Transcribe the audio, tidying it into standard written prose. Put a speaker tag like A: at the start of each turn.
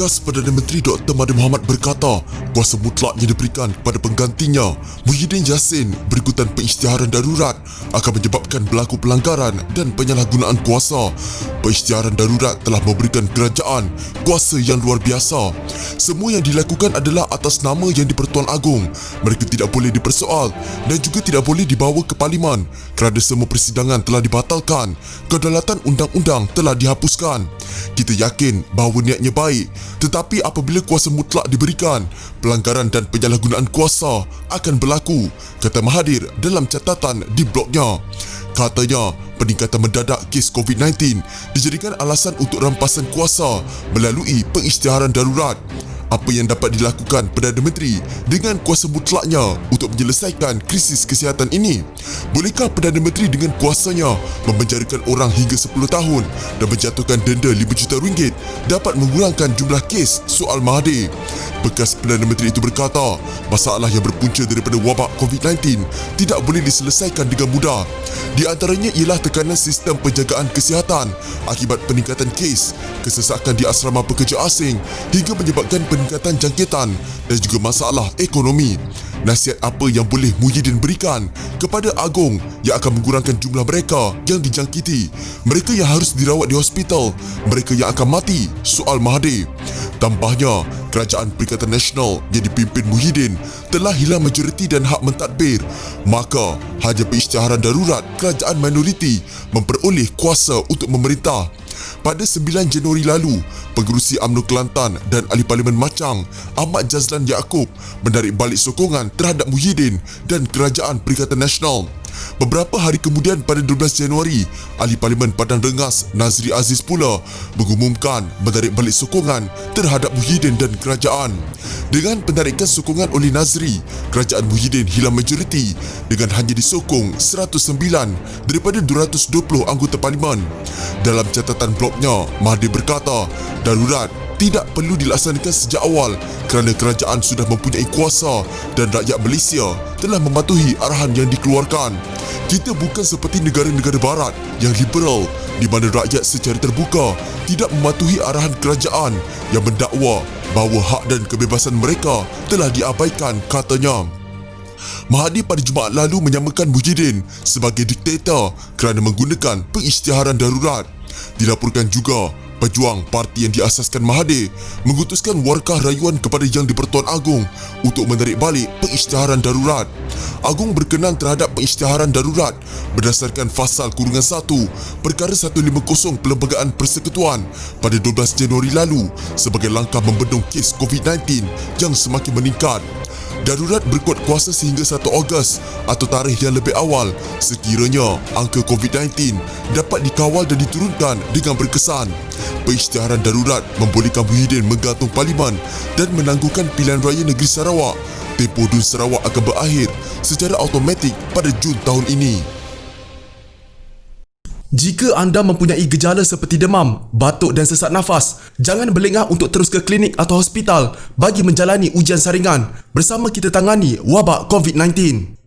A: Bekas Perdana Menteri Dr. Mahathir Mohamad berkata kuasa mutlak yang diberikan kepada penggantinya Muhyiddin Yassin berikutan pengisytiharan darurat akan menyebabkan berlaku pelanggaran dan penyalahgunaan kuasa. Pengisytiharan darurat telah memberikan kerajaan kuasa yang luar biasa. Semua yang dilakukan adalah atas nama Yang di-Pertuan Agong. Mereka tidak boleh dipersoal dan juga tidak boleh dibawa ke parlimen kerana semua persidangan telah dibatalkan. Kedaulatan undang-undang telah dihapuskan. Kita yakin bahawa niatnya baik, tetapi apabila kuasa mutlak diberikan, pelanggaran dan penyalahgunaan kuasa akan berlaku, kata Mahathir dalam catatan di blognya. Katanya, peningkatan mendadak kes COVID-19 dijadikan alasan untuk rampasan kuasa melalui pengisytiharan darurat. Apa yang dapat dilakukan Perdana Menteri dengan kuasa mutlaknya untuk menyelesaikan krisis kesihatan ini? Bolehkah Perdana Menteri dengan kuasanya memenjarakan orang hingga 10 tahun dan menjatuhkan denda 5 juta ringgit dapat mengurangkan jumlah kes soal Mahathir? Bekas Perdana Menteri itu berkata, masalah yang berpunca daripada wabak COVID-19 tidak boleh diselesaikan dengan mudah. Di antaranya ialah tekanan sistem penjagaan kesihatan akibat peningkatan kes, kesesakan di asrama pekerja asing hingga menyebabkan peningkatan jangkitan dan juga masalah ekonomi. Nasihat apa yang boleh Muhyiddin berikan kepada Agong yang akan mengurangkan jumlah mereka yang dijangkiti, mereka yang harus dirawat di hospital, mereka yang akan mati? Soal Mahathir. Tambahnya, Kerajaan Perikatan Nasional yang dipimpin Muhyiddin telah hilang majoriti dan hak mentadbir. Maka, hanya pengisytiharan darurat kerajaan minoriti memperoleh kuasa untuk memerintah. Pada 9 Januari lalu, Pengerusi UMNO Kelantan dan Ahli Parlimen Machang, Ahmad Jazlan Yaakob, menarik balik sokongan terhadap Muhyiddin dan Kerajaan Perikatan Nasional. Beberapa hari kemudian pada 12 Januari, Ahli Parlimen Padang Rengas Nazri Aziz pula mengumumkan menarik balik sokongan terhadap Muhyiddin dan kerajaan. Dengan penarikan sokongan oleh Nazri, kerajaan Muhyiddin hilang majoriti dengan hanya disokong 109 daripada 220 anggota parlimen. Dalam catatan blognya, Mahathir berkata, darurat tidak perlu dilaksanakan sejak awal kerana kerajaan sudah mempunyai kuasa dan rakyat Malaysia telah mematuhi arahan yang dikeluarkan. Kita bukan seperti negara-negara barat yang liberal di mana rakyat secara terbuka tidak mematuhi arahan kerajaan yang mendakwa bahawa hak dan kebebasan mereka telah diabaikan, katanya. Mahathir pada Jumaat lalu menyamakan Muhyiddin sebagai diktator kerana menggunakan pengisytiharan darurat. Dilaporkan juga pejuang parti yang diasaskan Mahathir mengutuskan warkah rayuan kepada Yang di-Pertuan Agong untuk menarik balik pengisytiharan darurat. Agong berkenan terhadap pengisytiharan darurat berdasarkan Fasal Kurungan 1 Perkara 150 Perlembagaan Persekutuan pada 12 Januari lalu sebagai langkah membendung kes COVID-19 yang semakin meningkat. Darurat berkuat kuasa sehingga 1 Ogos atau tarikh yang lebih awal sekiranya angka COVID-19 dapat dikawal dan diturunkan dengan berkesan. Pengisytiharan darurat membolehkan Muhyiddin menggantung parlimen dan menangguhkan pilihan raya negeri Sarawak. Tempoh DUN Sarawak akan berakhir secara automatik pada Jun tahun ini.
B: Jika anda mempunyai gejala seperti demam, batuk dan sesak nafas, jangan berlengah untuk terus ke klinik atau hospital bagi menjalani ujian saringan. Bersama kita tangani wabak COVID-19.